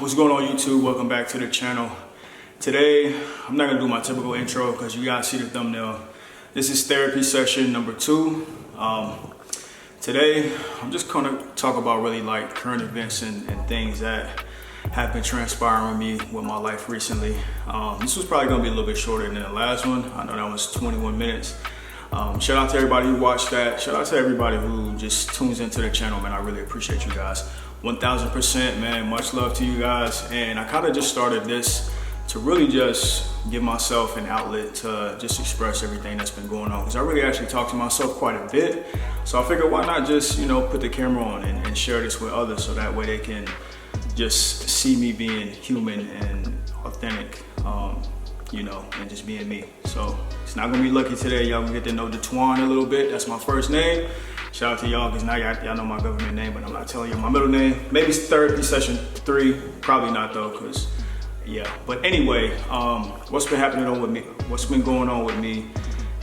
What's going on YouTube? Welcome back to the channel. Today, I'm not gonna do my typical intro because you guys see the thumbnail. This is therapy session number 2. Today, I'm just gonna talk about really like current events and things that have been transpiring with me with my life recently. This was probably gonna be a little bit shorter than the last one. I know that was 21 minutes. Shout out to everybody who watched that. Shout out to everybody who just tunes into the channel, man. I really appreciate you guys. 1000%, man. Much love to you guys. And I kind of just started this to really just give myself an outlet to just express everything that's been going on. Because I really actually talk to myself quite a bit. So I figured why not just, put the camera on and share this with others so that way they can just see me being human and authentic, and just being me. So it's not gonna be lucky today. Y'all gonna get to know DeTwan a little bit. That's my first name. Shout out to y'all, because now y'all know my government name, but I'm not telling you my middle name. Maybe it's therapy session 3, probably not though, because yeah. But anyway, what's been happening with me? What's been going on with me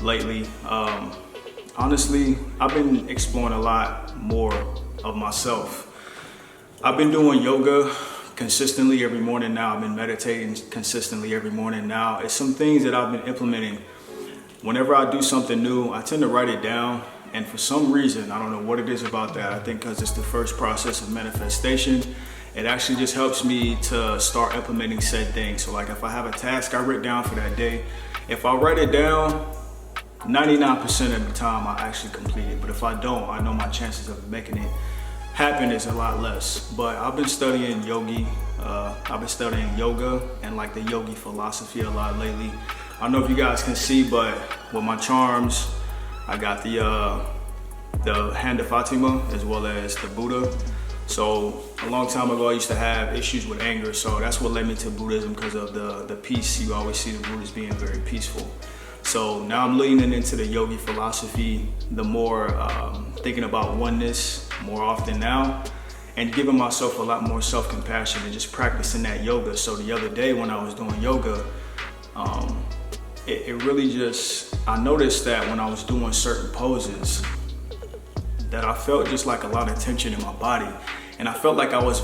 lately? Honestly, I've been exploring a lot more of myself. I've been doing yoga consistently every morning now. I've been meditating consistently every morning now. It's some things that I've been implementing. Whenever I do something new, I tend to write it down. And for some reason, I don't know what it is about that. I think because it's the first process of manifestation, it actually just helps me to start implementing said things. So like if I have a task I write down for that day, if I write it down, 99% of the time I actually complete it. But if I don't, I know my chances of making it happen is a lot less. But I've been studying yoga and like the yogi philosophy a lot lately. I don't know if you guys can see, but with my charms, I got the hand of Fatima as well as the Buddha. So a long time ago, I used to have issues with anger. So that's what led me to Buddhism, because of the peace. You always see the Buddhists being very peaceful. So now I'm leaning into the yogi philosophy, the more thinking about oneness more often now, and giving myself a lot more self-compassion and just practicing that yoga. So the other day when I was doing yoga, it really just, I noticed that when I was doing certain poses, that I felt just like a lot of tension in my body. And I felt like I was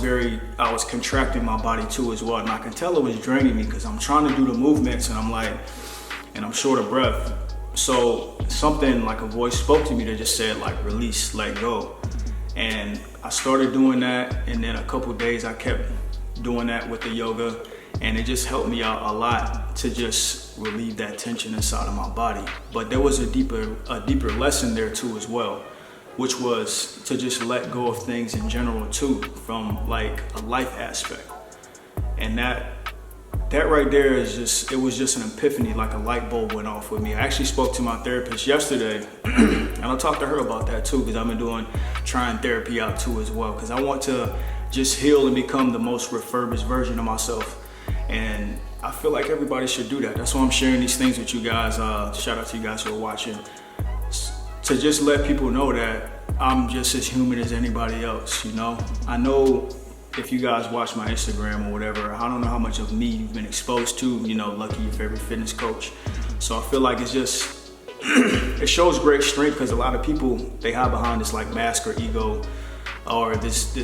contracting my body too as well. And I could tell it was draining me because I'm trying to do the movements and I'm short of breath. So something like a voice spoke to me that just said like, release, let go. And I started doing that. And then a couple days I kept doing that with the yoga. And it just helped me out a lot to just relieve that tension inside of my body. But there was a deeper lesson there too as well, which was to just let go of things in general too, from like a life aspect. And that right there it was just an epiphany, like a light bulb went off with me. I actually spoke to my therapist yesterday and I talked to her about that too, because I've been trying therapy out too as well, because I want to just heal and become the most refurbished version of myself. And I feel like everybody should do that. That's why I'm sharing these things with you guys. Shout out to you guys who are watching. To just let people know that I'm just as human as anybody else, I know if you guys watch my Instagram or whatever, I don't know how much of me you've been exposed to, Lucky, your favorite fitness coach. So I feel like it's just, it shows great strength, because a lot of people, they hide behind this like mask or ego, or this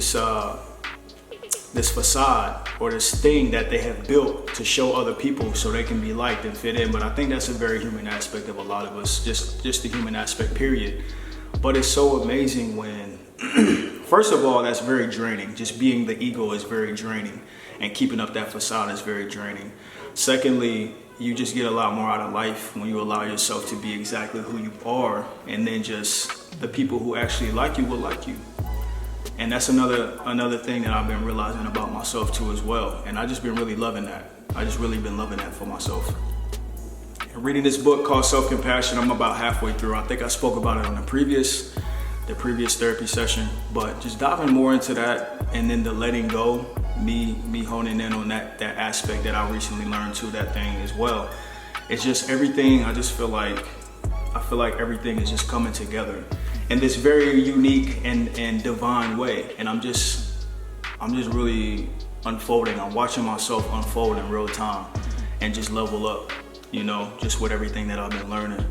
facade or this thing that they have built to show other people so they can be liked and fit in. But I think that's a very human aspect of a lot of us, just the human aspect, period. But it's so amazing when, first of all, that's very draining. Just being the ego is very draining, and keeping up that facade is very draining. Secondly, you just get a lot more out of life when you allow yourself to be exactly who you are, and then just the people who actually like you will like you. And that's another thing that I've been realizing about myself too as well. And I just been really loving that. I just really been loving that for myself. And reading this book called Self-Compassion, I'm about halfway through. I think I spoke about it on the previous therapy session, but just diving more into that, and then the letting go, me honing in on that aspect that I recently learned to that thing as well. It's just everything. I feel like everything is just coming together in this very unique and divine way. And I'm just really unfolding. I'm watching myself unfold in real time and just level up, just with everything that I've been learning.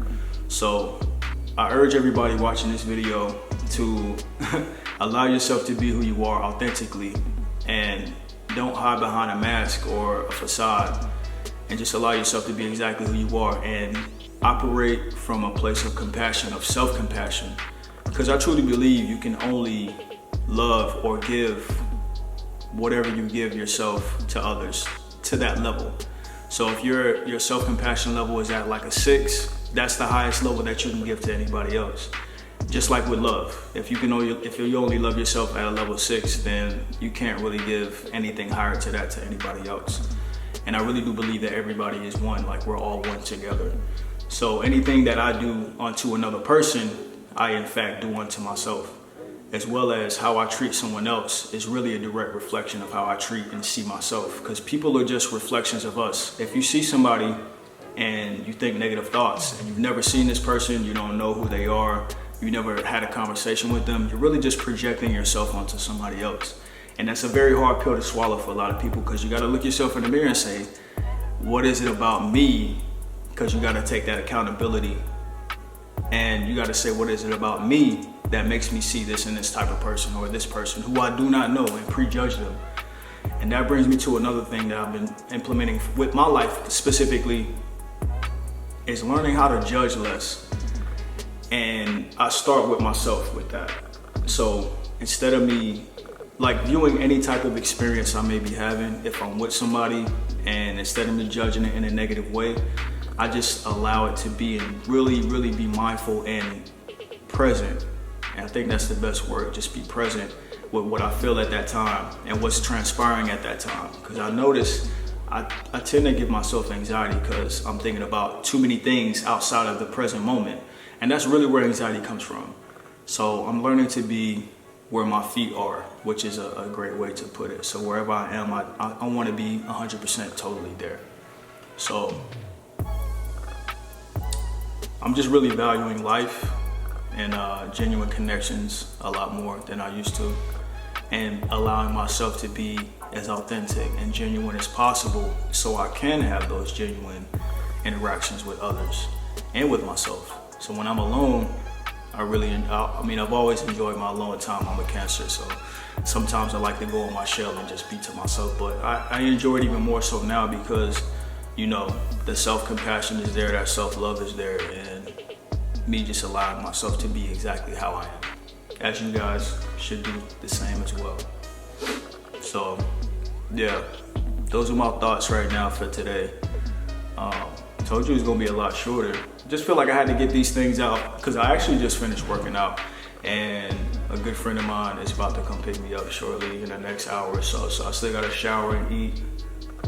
So I urge everybody watching this video to allow yourself to be who you are authentically, and Don't hide behind a mask or a facade, and just allow yourself to be exactly who you are and operate from a place of compassion, of self-compassion. Because I truly believe you can only love or give whatever you give yourself to others to that level. So if your self-compassion level is at like a 6, that's the highest level that you can give to anybody else. Just like with love, if you only love yourself at a level 6, then you can't really give anything higher to that to anybody else. And I really do believe that everybody is one, like we're all one together. So anything that I do unto another person, I in fact do unto myself, as well as how I treat someone else is really a direct reflection of how I treat and see myself, because people are just reflections of us. If you see somebody and you think negative thoughts and you've never seen this person, you don't know who they are, you never had a conversation with them, you're really just projecting yourself onto somebody else. And that's a very hard pill to swallow for a lot of people, because you got to look yourself in the mirror and say, what is it about me? Because you got to take that accountability, and you got to say, what is it about me that makes me see this in this type of person or this person who I do not know, and prejudge them. And that brings me to another thing that I've been implementing with my life specifically, is learning how to judge less. And I start with myself with that. So instead of me like viewing any type of experience I may be having, if I'm with somebody, and instead of me judging it in a negative way, I just allow it to be and really, really be mindful and present. And I think that's the best word, just be present with what I feel at that time and what's transpiring at that time. Because I notice I tend to give myself anxiety because I'm thinking about too many things outside of the present moment. And that's really where anxiety comes from. So I'm learning to be where my feet are, which is a great way to put it. So wherever I am, I want to be 100% totally there. So I'm just really valuing life and genuine connections a lot more than I used to, and allowing myself to be as authentic and genuine as possible so I can have those genuine interactions with others and with myself. So when I'm alone, I've always enjoyed my alone time. I'm a Cancer, so sometimes I like to go in my shell and just be to myself, but I enjoy it even more so now because, you know, the self-compassion is there, that self-love is there, and me just allowing myself to be exactly how I am. As you guys should do the same as well. So, yeah, those are my thoughts right now for today. Told you it was gonna be a lot shorter. Just feel like I had to get these things out because I actually just finished working out, and a good friend of mine is about to come pick me up shortly in the next hour or so. So I still gotta shower and eat.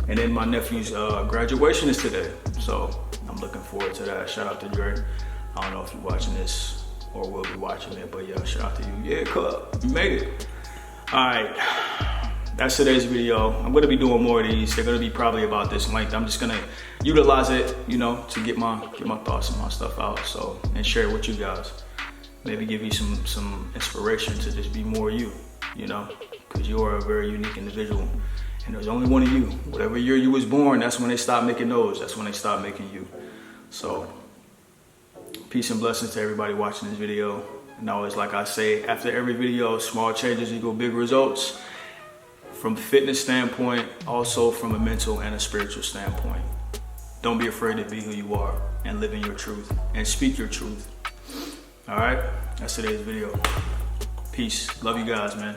And then my nephew's graduation is today. So I'm looking forward to that. Shout out to Dre. I don't know if you're watching this or will be watching it, but yeah, shout out to you. Yeah, club, you made it. All right, that's today's video. I'm gonna be doing more of these. They're gonna be probably about this length. I'm just gonna utilize it, you know, to get my thoughts and my stuff out. So, and share it with you guys. Maybe give you some inspiration to just be more you know, because you are a very unique individual. And there's only one of you. Whatever year you was born, that's when they stop making those. That's when they stop making you. So, peace and blessings to everybody watching this video. And always, like I say, after every video, small changes equal big results. From a fitness standpoint, also from a mental and a spiritual standpoint. Don't be afraid to be who you are and live in your truth and speak your truth. All right, that's today's video. Peace. Love you guys, man.